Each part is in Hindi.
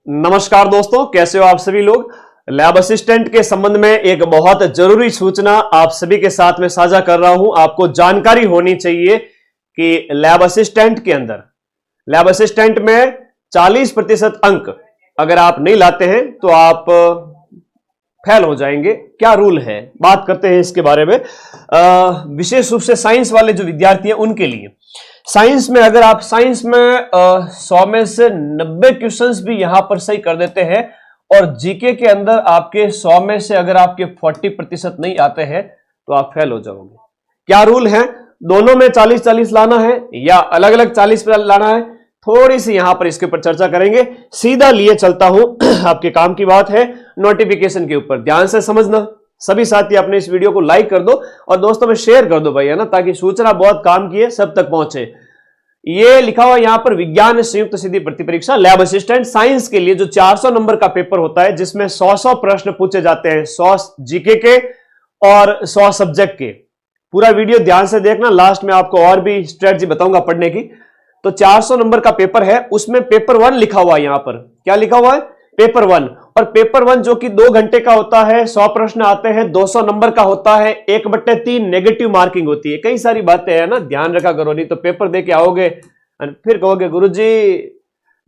नमस्कार दोस्तों, कैसे हो आप सभी लोग। लैब असिस्टेंट के संबंध में एक बहुत जरूरी सूचना आप सभी के साथ में साझा कर रहा हूं। आपको जानकारी होनी चाहिए कि लैब असिस्टेंट के अंदर लैब असिस्टेंट में 40% अंक अगर आप नहीं लाते हैं तो आप फेल हो जाएंगे। क्या रूल है, बात करते हैं इसके बारे में। विशेष रूप से साइंस वाले जो विद्यार्थी हैं उनके लिए। साइंस में अगर आप साइंस में 100 में से 90 क्वेश्चंस भी यहां पर सही कर देते हैं और जीके के अंदर आपके 100 में से अगर आपके 40% नहीं आते हैं तो आप फेल हो जाओगे। क्या रूल है, दोनों में 40-40 लाना है या अलग अलग 40 लाना है, थोड़ी सी यहां पर इसके ऊपर चर्चा करेंगे। सीधा लिए चलता हूं आपके काम की बात है नोटिफिकेशन के ऊपर, ध्यान से समझना। सभी साथी अपने इस वीडियो को लाइक कर दो और दोस्तों में शेयर कर दो भाई, है ना, ताकि सूचना बहुत काम की है, सब तक पहुंचे। ये लिखा हुआ यहां पर विज्ञान संयुक्त सीधी भर्ती परीक्षा लैब असिस्टेंट साइंस के लिए जो 400 नंबर का पेपर होता है, जिसमें 100 प्रश्न पूछे जाते हैं, 100 जीके के और 100 सब्जेक्ट के। पूरा वीडियो ध्यान से देखना, लास्ट में आपको और भी स्ट्रेटजी बताऊंगा पढ़ने की। तो 400 नंबर का पेपर है, उसमें पेपर 1 लिखा हुआ है। यहां पर क्या लिखा हुआ है, पेपर 1। और पेपर 1 जो कि 2 घंटे का होता है, 100 प्रश्न आते हैं, 200 नंबर का होता है, 1/3 नेगेटिव मार्किंग होती है। कई सारी बातें हैं ना, ध्यान रखा करो, नहीं तो पेपर दे के आओगे फिर कहोगे गुरुजी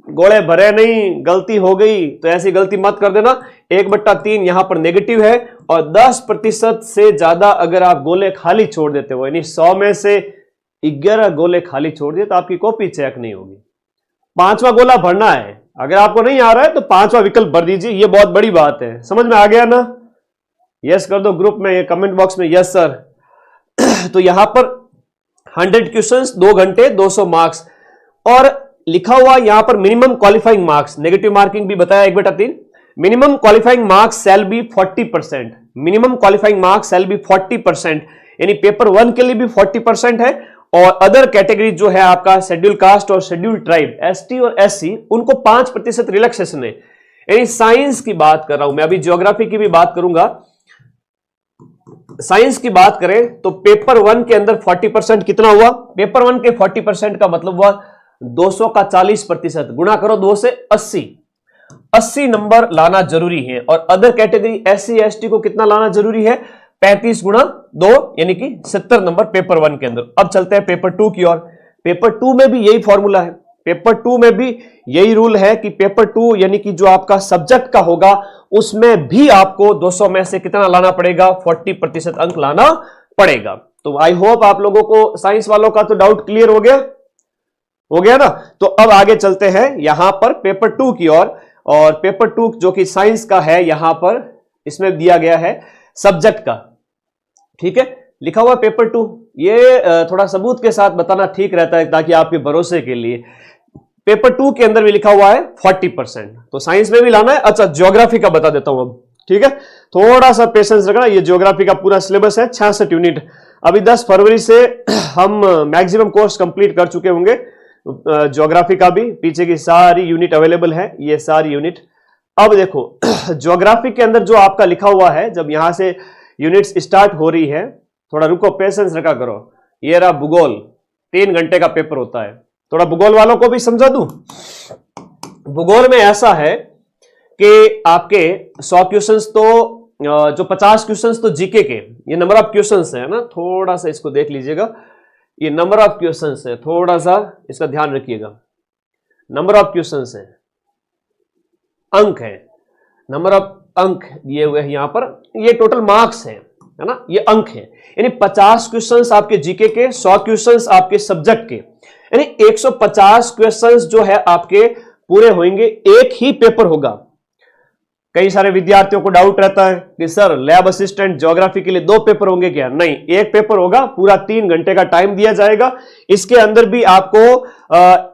गोले भरे नहीं, गलती हो गई। तो ऐसी गलती मत कर देना। 1/3 यहां पर नेगेटिव है और 10% से ज्यादा अगर आप गोले खाली छोड़ देते हो, यानी 100 में से 11 गोले खाली छोड़ दिए तो आपकी कॉपी चेक नहीं होगी। 5वां गोला भरना है, अगर आपको नहीं आ रहा है तो 5वां विकल्प भर दीजिए। ये बहुत बड़ी बात है, समझ में आ गया ना। यस कर दो ग्रुप में, कमेंट बॉक्स में यस सर। तो यहां पर 100 क्वेश्चंस, 2 घंटे, 200 मार्क्स। और लिखा हुआ यहां पर minimum qualifying marks, negative marking भी बताया 1/3। Minimum qualifying marks shall be 40%। Minimum qualifying marks shall be 40%, यानी पेपर 1 के लिए भी 40% है। और अदर कैटेगरी जो है आपका शेड्यूल कास्ट और शेड्यूल ट्राइब, एसटी और एससी, उनको 5% रिलैक्सेशन है। यानी साइंस की बात कर रहा हूं मैं, अभी ज्योग्राफी की भी बात करूंगा। साइंस की बात करें तो पेपर 1 के अंदर 40% कितना हुआ, पेपर 1 के 40% का मतलब हुआ 200 का 40%, गुणा करो 2 से 80 नंबर लाना जरूरी है। और अदर कैटेगरी एससी एसटी को कितना लाना जरूरी है, 35 गुणा 2 यानी कि 70 नंबर पेपर 1 के अंदर। अब चलते हैं पेपर 2 की ओर। पेपर 2 में भी यही फॉर्मूला है, पेपर 2 में भी यही रूल है कि पेपर 2 यानी कि जो आपका सब्जेक्ट का होगा उसमें भी आपको 200 में से कितना लाना पड़ेगा, 40% अंक लाना पड़ेगा। तो आई होप आप लोगों को साइंस वालों का तो डाउट क्लियर हो गया ना। तो अब आगे चलते हैं यहां पर पेपर 2 की ओर। और पेपर 2 जो कि साइंस का है, यहां पर इसमें दिया गया है सब्जेक्ट का, ठीक है, लिखा हुआ पेपर 2। ये थोड़ा सबूत के साथ बताना ठीक रहता है ताकि आपके भरोसे के लिए। पेपर 2 के अंदर भी लिखा हुआ है 40%, तो साइंस में भी लाना है। अच्छा, ज्योग्राफी का बता देता हूं अब, ठीक है, थोड़ा सा पेशेंस रखना। ये ज्योग्राफी का पूरा सिलेबस है, 66 यूनिट। अभी 10 फरवरी से हम मैक्सिमम कोर्स कंप्लीट कर चुके होंगे ज्योग्राफी का भी। पीछे की सारी यूनिट अवेलेबल है, ये सारी यूनिट। अब देखो ज्योग्राफी के अंदर जो आपका लिखा हुआ है, जब यहां से यूनिट्स स्टार्ट हो रही है, थोड़ा रुको, पेशेंस रखा करो। ये रहा भूगोल, 3 घंटे का पेपर होता है। थोड़ा भूगोल वालों को भी समझा दूं। भूगोल में ऐसा है कि आपके 100 क्वेश्चंस तो जो 50 क्वेश्चंस तो जीके के, ये नंबर ऑफ क्वेश्चंस है ना, थोड़ा सा इसको देख लीजिएगा। ये नंबर ऑफ क्वेश्चंस है, थोड़ा सा इसका ध्यान रखिएगा। नंबर ऑफ क्वेश्चंस है, अंक है, नंबर ऑफ अंक दिए हुए हैं यहां पर। ये टोटल मार्क्स है ना, ये अंक है। यानी 50 क्वेश्चंस आपके जीके के, 100 क्वेश्चंस आपके सब्जेक्ट के, यानी 150 क्वेश्चंस जो है आपके पूरे होंगे। एक ही पेपर होगा। कई सारे विद्यार्थियों को डाउट रहता है कि सर लैब असिस्टेंट ज्योग्राफी के लिए 2 पेपर होंगे क्या? नहीं, एक पेपर होगा, पूरा 3 घंटे का टाइम दिया जाएगा। इसके अंदर भी आपको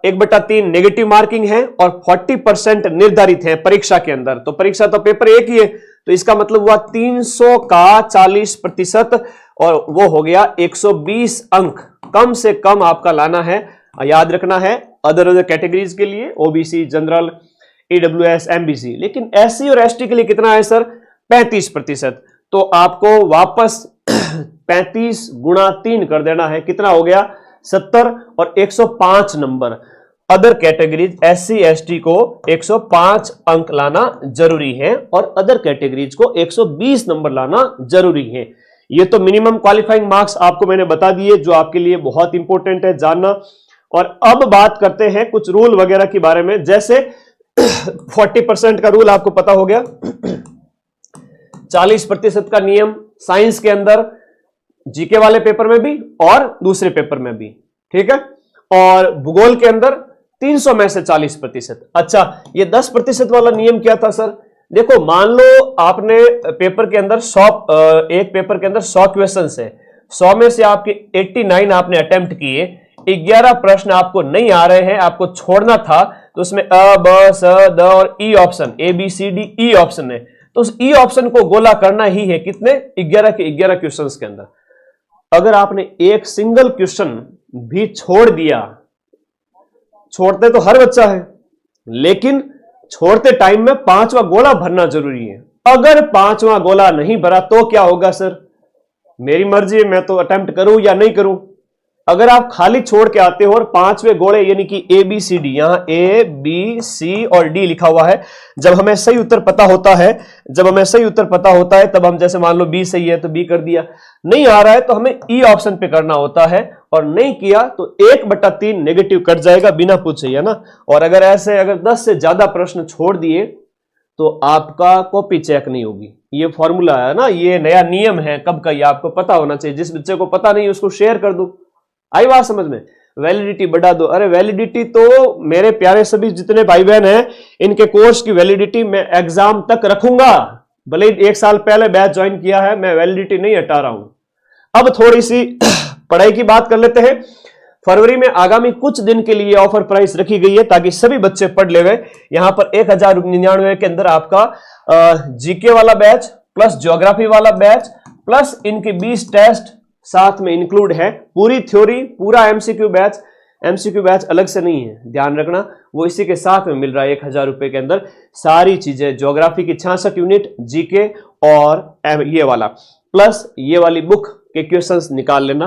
1/3 नेगेटिव मार्किंग है और 40% निर्धारित है परीक्षा के अंदर। तो परीक्षा तो पेपर एक ही है, तो इसका मतलब हुआ 300 का 40% और वो हो गया 120 अंक कम से कम आपका लाना है। याद रखना है अदर कैटेगरीज के लिए, ओबीसी, जनरल, ईडब्ल्यूएस, एमबीसी। लेकिन एससी और एसटी के लिए कितना है सर, 35%। तो आपको वापस 35 गुणा 3 कर देना है, कितना हो गया 70 और 105 number. Other categories SC ST को 105 अंक लाना जरूरी है और अदर कैटेगरीज को 120 नंबर लाना जरूरी है। ये तो मिनिमम क्वालिफाइंग मार्क्स आपको मैंने बता दिए जो आपके लिए बहुत इंपॉर्टेंट है जानना। और अब बात करते हैं कुछ रूल वगैरह के बारे में, जैसे 40% का रूल आपको पता हो गया, 40% का नियम साइंस के अंदर, जीके वाले पेपर में भी और दूसरे पेपर में भी, ठीक है। और भूगोल के अंदर 300 में से 40%। अच्छा, ये 10% वाला नियम क्या था सर? देखो, मान लो आपने पेपर के अंदर 100 एक पेपर के अंदर 100 क्वेश्चन है, 100 में से आपके 89 आपने अटेम्प्ट किए, 11 प्रश्न आपको नहीं आ रहे हैं, आपको छोड़ना था, तो उसमें अ ब स द और E option, ABCD E option है, तो उस ई ऑप्शन को गोला करना ही है कितने? 11 के 11 क्वेश्चन के अंदर। अगर आपने एक सिंगल क्वेश्चन भी छोड़ दिया, छोड़ते तो हर बच्चा है, लेकिन छोड़ते टाइम में 5वां गोला भरना जरूरी है। अगर 5वां गोला नहीं भरा तो क्या होगा सर? मेरी मर्जी है, मैं तो अटेम्प्ट करूं या नहीं करूं। अगर आप खाली छोड़ के आते हो और 5वें गोले यानी कि ABCD, यहां A B C और D लिखा हुआ है, जब हमें सही उत्तर पता होता है, तब हम जैसे मान लो B सही है तो B कर दिया, नहीं आ रहा है तो हमें E ऑप्शन पे करना होता है, और नहीं किया तो 1/3 नेगेटिव कट जाएगा बिना पूछे, है ना। और अगर 10 से ज्यादा प्रश्न छोड़ दिए तो आपका कॉपी चेक नहीं होगी। ये फॉर्मूला है ना, ये नया नियम है कब का, ये आपको पता होना चाहिए। जिस बच्चे को पता नहीं उसको शेयर कर दो। आई बात समझ में? वैलिडिटी बढ़ा दो। अरे वैलिडिटी तो मेरे प्यारे सभी जितने भाई बहन हैं, इनके कोर्स की वैलिडिटी मैं एग्जाम तक रखूंगा। भले ही 1 साल पहले बैच ज्वाइन किया है, मैं वैलिडिटी नहीं हटा रहा हूं। अब थोड़ी सी पढ़ाई की बात कर लेते हैं। फरवरी में आगामी कुछ दिन के लिए ऑफर प्राइस रखी गई है ताकि सभी बच्चे पढ़ ले गए। यहां पर 1099 के अंदर आपका जीके वाला बैच प्लस ज्योग्राफी वाला बैच प्लस इनके 20 टेस्ट साथ में इंक्लूड है। पूरी थ्योरी, पूरा एमसीक्यू बैच अलग से नहीं है, ध्यान रखना, वो इसी के साथ में मिल रहा है 1000 रुपए के अंदर। सारी चीजें, ज्योग्राफी की 66 यूनिट, जीके और ये वाला प्लस ये वाली बुक के क्वेश्चंस निकाल लेना।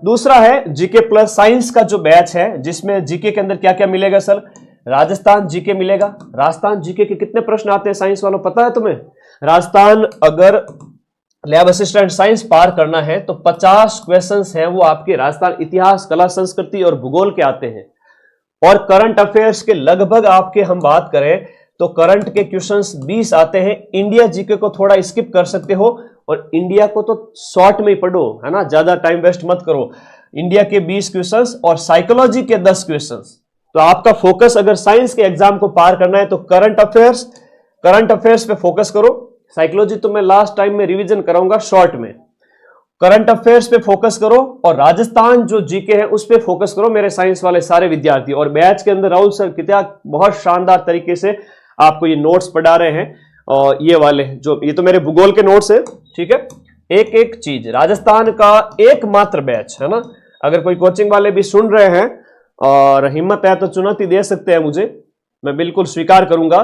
दूसरा है जीके प्लस साइंस का जो बैच है, जिसमें जीके के अंदर क्या क्या मिलेगा सर? राजस्थान जीके मिलेगा। राजस्थान जीके के कितने प्रश्न आते हैं साइंस वालों, पता है तुम्हें? राजस्थान अगर लैब असिस्टेंट साइंस पार करना है तो 50 क्वेश्चंस हैं, वो आपके राजस्थान इतिहास, कला, संस्कृति और भूगोल के आते हैं। और करंट अफेयर्स के लगभग आपके हम बात करें तो करंट के क्वेश्चंस 20 आते हैं। इंडिया जीके को थोड़ा स्किप कर सकते हो और इंडिया को तो शॉर्ट में ही पढ़ो, है ना, ज्यादा टाइम वेस्ट मत करो। इंडिया के 20 क्वेश्चंस और साइकोलॉजी के 10 क्वेश्चंस। तो आपका फोकस अगर साइंस के एग्जाम को पार करना है तो करंट अफेयर्स पे फोकस करो। साइकोलॉजी तो मैं लास्ट टाइम में रिवीजन कराऊंगा शॉर्ट में। करंट अफेयर्स पे फोकस करो और राजस्थान जो जीके है उस पे फोकस करो मेरे साइंस वाले सारे विद्यार्थी। और बैच के अंदर राहुल सर कितना बहुत शानदार तरीके से आपको ये नोट्स पढ़ा रहे हैं। और ये वाले जो, ये तो मेरे भूगोल के नोट्स है, ठीक है। एक एक चीज, राजस्थान का एकमात्र बैच है ना। अगर कोई कोचिंग वाले भी सुन रहे हैं और हिम्मत है तो चुनौती दे सकते हैं मुझे, मैं बिल्कुल स्वीकार करूंगा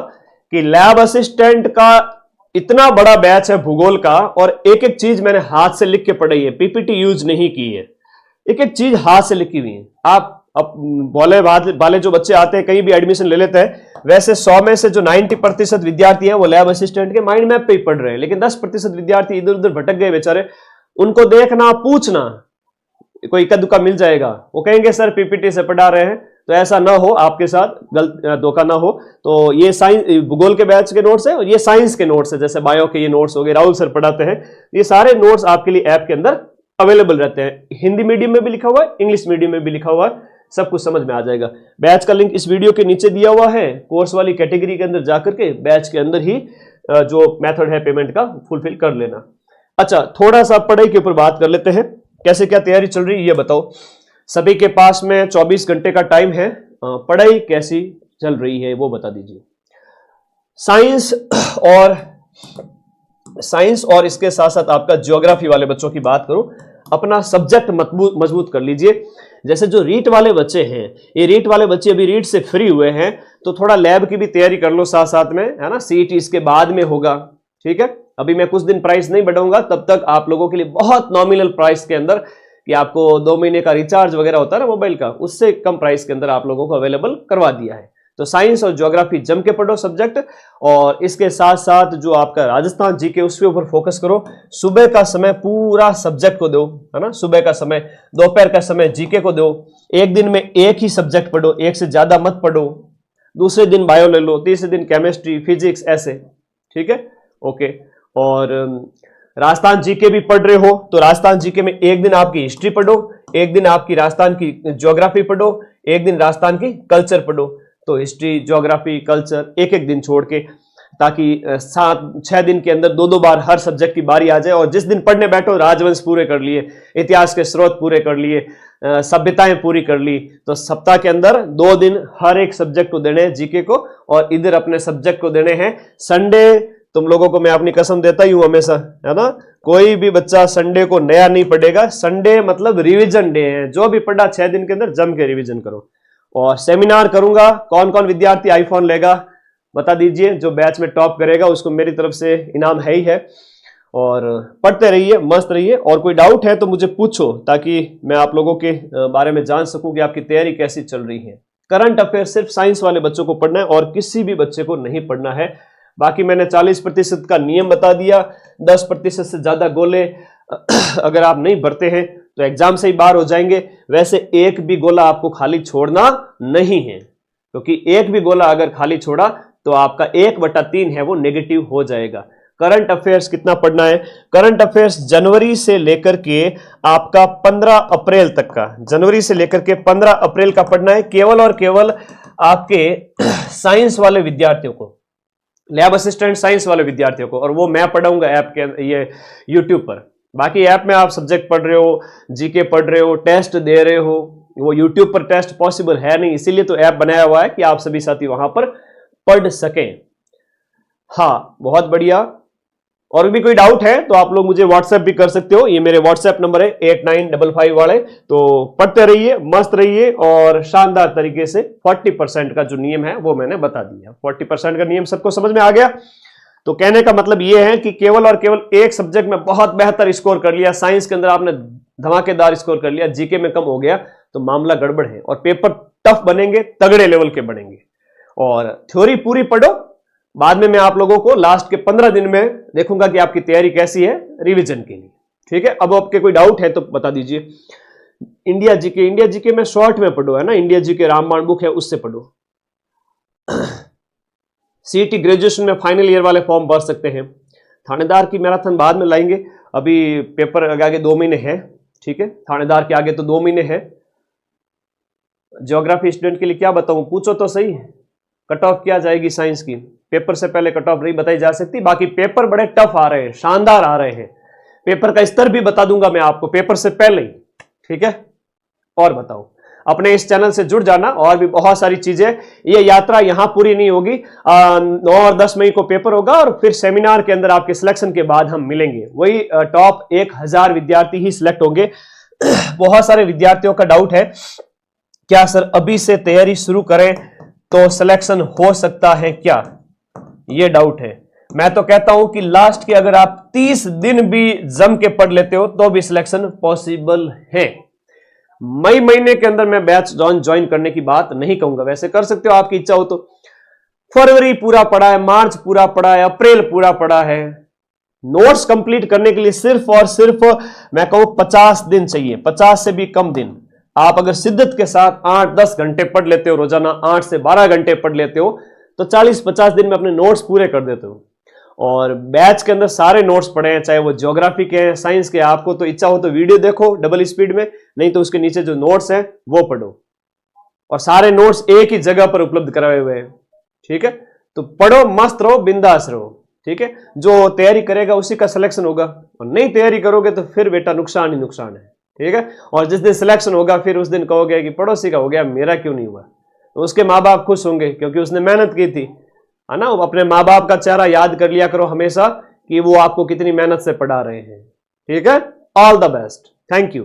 कि लैब असिस्टेंट का इतना बड़ा बैच है भूगोल का, और एक एक चीज मैंने हाथ से लिख के पढ़ी है, पीपीटी यूज नहीं की है, एक एक चीज हाथ से लिखी हुई है। आप भोले वाले जो बच्चे आते हैं कहीं भी एडमिशन ले लेते हैं। वैसे 100 में से जो 90% विद्यार्थी है वो लैब असिस्टेंट के माइंड मैप पे ही पढ़ रहे हैं, लेकिन 10% विद्यार्थी इधर उधर भटक गए बेचारे। उनको देखना, पूछना, कोई इक्का दुक्का मिल जाएगा, वो कहेंगे सर पीपीटी से पढ़ा रहे हैं। तो ऐसा ना हो, आपके साथ गलत धोखा ना हो। तो ये साइंस भूगोल के बैच के नोट्स है और ये साइंस के नोट्स है, जैसे बायो के ये नोट्स हो गए, राहुल सर पढ़ाते हैं। ये सारे नोट्स आपके लिए ऐप के अंदर अवेलेबल रहते हैं। हिंदी मीडियम में भी लिखा हुआ है, इंग्लिश मीडियम में भी लिखा हुआ है, सब कुछ समझ में आ जाएगा। बैच का लिंक इस वीडियो के नीचे दिया हुआ है। कोर्स वाली कैटेगरी के अंदर जाकर के बैच के अंदर ही जो मेथड है पेमेंट का फुलफिल कर लेना। अच्छा, थोड़ा सा पढ़ाई के ऊपर बात कर लेते हैं। कैसे क्या तैयारी चल रही है ये बताओ। सभी के पास में 24 घंटे का टाइम है, पढ़ाई कैसी चल रही है वो बता दीजिए। साइंस और इसके साथ साथ आपका ज्योग्राफी वाले बच्चों की बात करूं, अपना सब्जेक्ट मजबूत कर लीजिए। जैसे जो रीट वाले बच्चे हैं, ये रीट वाले बच्चे अभी रीट से फ्री हुए हैं, तो थोड़ा लैब की भी तैयारी कर लो साथ साथ में, है ना। सीईटी इसके बाद में होगा, ठीक है। अभी मैं कुछ दिन प्राइस नहीं बढ़ाऊंगा, तब तक आप लोगों के लिए बहुत नॉमिनल प्राइस के अंदर कि आपको 2 महीने का रिचार्ज वगैरह होता है ना मोबाइल का, उससे कम प्राइस के अंदर आप लोगों को अवेलेबल करवा दिया है। तो साइंस और ज्योग्राफी जम के पढ़ो सब्जेक्ट, और इसके साथ साथ जो आपका राजस्थान जीके उसके ऊपर फोकस करो। सुबह का समय पूरा सब्जेक्ट को दो, है ना, सुबह का समय, दोपहर का समय जीके को दो। एक दिन में एक ही सब्जेक्ट पढ़ो, एक से ज्यादा मत पढ़ो। दूसरे दिन बायो ले लो, तीसरे दिन केमिस्ट्री, फिजिक्स, ऐसे, ठीक है, ओके। और राजस्थान जीके भी पढ़ रहे हो तो राजस्थान जीके में एक दिन आपकी हिस्ट्री पढ़ो, एक दिन आपकी राजस्थान की ज्योग्राफी पढ़ो, एक दिन राजस्थान की कल्चर पढ़ो। तो हिस्ट्री, ज्योग्राफी, कल्चर एक एक दिन छोड़ के, ताकि 7-6 दिन के अंदर 2-2 बार हर सब्जेक्ट की बारी आ जाए। और जिस दिन पढ़ने बैठो राजवंश पूरे कर लिए, इतिहास के स्रोत पूरे कर लिए, सभ्यताएं पूरी कर ली, तो सप्ताह के अंदर 2 दिन हर एक सब्जेक्ट को देने हैं जीके को, और इधर अपने सब्जेक्ट को देने हैं। संडे तुम लोगों को मैं अपनी कसम देता ही हूं हमेशा, है ना, कोई भी बच्चा संडे को नया नहीं पढ़ेगा। संडे मतलब रिवीजन डे है, जो भी पढ़ा 6 दिन के अंदर जम के रिवीजन करो। और सेमिनार करूंगा, कौन कौन विद्यार्थी आईफोन लेगा बता दीजिए, जो बैच में टॉप करेगा उसको मेरी तरफ से इनाम है ही है। और पढ़ते रहिए, मस्त रहिए, और कोई डाउट है तो मुझे पूछो, ताकि मैं आप लोगों के बारे में जान सकूं कि आपकी तैयारी कैसी चल रही है। करंट अफेयर सिर्फ साइंस वाले बच्चों को पढ़ना है और किसी भी बच्चे को नहीं पढ़ना है। बाकी मैंने 40% का नियम बता दिया, 10% से ज्यादा गोले अगर आप नहीं भरते हैं तो एग्जाम से ही बाहर हो जाएंगे। वैसे एक भी गोला आपको खाली छोड़ना नहीं है, क्योंकि एक भी गोला अगर खाली छोड़ा तो आपका 1/3 है वो नेगेटिव हो जाएगा। करंट अफेयर्स कितना पढ़ना है? करंट अफेयर्स जनवरी से लेकर के आपका 15 अप्रैल तक का, जनवरी से लेकर के 15 अप्रैल का पढ़ना है, केवल और केवल आपके साइंस वाले विद्यार्थियों को, लैब असिस्टेंट साइंस वाले विद्यार्थियों को। और वो मैं पढ़ाऊंगा ऐप के, ये यूट्यूब पर। बाकी ऐप में आप सब्जेक्ट पढ़ रहे हो, जीके पढ़ रहे हो, टेस्ट दे रहे हो, वो यूट्यूब पर टेस्ट पॉसिबल है नहीं, इसीलिए तो ऐप बनाया हुआ है कि आप सभी साथी वहां पर पढ़ सकें। हाँ, बहुत बढ़िया। और भी कोई डाउट है तो आप लोग मुझे व्हाट्सएप भी कर सकते हो, ये मेरे व्हाट्सएप नंबर है 8955 वाले। तो पढ़ते रहिए, मस्त रहिए, और शानदार तरीके से 40% का जो नियम है वो मैंने बता दिया। 40% का नियम सबको समझ में आ गया? तो कहने का मतलब ये है कि केवल और केवल एक सब्जेक्ट में बहुत बेहतर स्कोर कर लिया, साइंस के अंदर आपने धमाकेदार स्कोर कर लिया, जीके में कम हो गया, तो मामला गड़बड़ है। और पेपर टफ बनेंगे, तगड़े लेवल के बनेंगे। और थ्योरी पूरी पढ़ो, बाद में मैं आप लोगों को लास्ट के 15 दिन में देखूंगा कि आपकी तैयारी कैसी है रिवीजन के लिए, ठीक है। अब आपके कोई डाउट है तो बता दीजिए। इंडिया जीके में शॉर्ट में पढ़ो, है ना, इंडिया जीके रामबाण बुक है उससे पढ़ो। सीईटी ग्रेजुएशन में फाइनल ईयर वाले फॉर्म भर सकते हैं। थानेदार की मैराथन बाद में लाएंगे, अभी पेपर आगे 2 महीने है, ठीक है। थानेदार के आगे तो 2 महीने है। ज्योग्राफी स्टूडेंट के लिए क्या बताऊं, पूछो तो सही, कट ऑफ क्या जाएगी साइंस की? पेपर से पहले कट ऑफ नहीं बताई जा सकती। बाकी पेपर बड़े टफ आ रहे हैं, शानदार आ रहे हैं। पेपर का स्तर भी बता दूंगा मैं आपको पेपर से पहले ही, ठीक है। और बताओ, अपने इस चैनल से जुड़ जाना, और भी बहुत सारी चीजें। ये यात्रा यहां पूरी नहीं होगी। 9 और 10 मई को पेपर होगा, और फिर सेमिनार के अंदर आपके सिलेक्शन के बाद हम मिलेंगे। वही टॉप 1000 विद्यार्थी ही सिलेक्ट होंगे। बहुत सारे विद्यार्थियों का डाउट है, क्या सर अभी से तैयारी शुरू करें तो सिलेक्शन हो सकता है क्या? ये डाउट है। मैं तो कहता हूं कि लास्ट के अगर आप 30 दिन भी जम के पढ़ लेते हो तो भी सिलेक्शन पॉसिबल है। मई महीने के अंदर मैं बैच ज्वाइन करने की बात नहीं कहूंगा, वैसे कर सकते हो आपकी इच्छा हो तो। फरवरी पूरा पड़ा है, मार्च पूरा पड़ा है, अप्रैल पूरा पड़ा है। नोट्स कंप्लीट करने के लिए सिर्फ और सिर्फ मैं कहूं 50 दिन चाहिए, 50 से भी कम दिन। आप अगर शिद्दत के साथ 8-10 घंटे पढ़ लेते हो रोजाना, 8 से 12 घंटे पढ़ लेते हो, तो 40-50 दिन में अपने नोट्स पूरे कर देते हो। और बैच के अंदर सारे नोट्स पढ़े हैं, चाहे वो ज्योग्राफी के हैं, साइंस के। आपको तो इच्छा हो तो वीडियो देखो डबल स्पीड में, नहीं तो उसके नीचे जो नोट्स हैं वो पढ़ो। और सारे नोट्स एक ही जगह पर उपलब्ध कराए हुए हैं, ठीक है। तो पढ़ो, मस्त रहो, बिंदास रहो, ठीक है। जो तैयारी करेगा उसी का सिलेक्शन होगा, और नहीं तैयारी करोगे तो फिर बेटा नुकसान ही नुकसान है, ठीक है। और जिस दिन सिलेक्शन होगा फिर उस दिन कहोगे कि पड़ोसी का हो गया, मेरा क्यों नहीं हुआ। तो उसके माँ बाप खुश होंगे क्योंकि उसने मेहनत की थी, है ना। अपने माँ बाप का चेहरा याद कर लिया करो हमेशा कि वो आपको कितनी मेहनत से पढ़ा रहे हैं, ठीक है। All the best, thank you.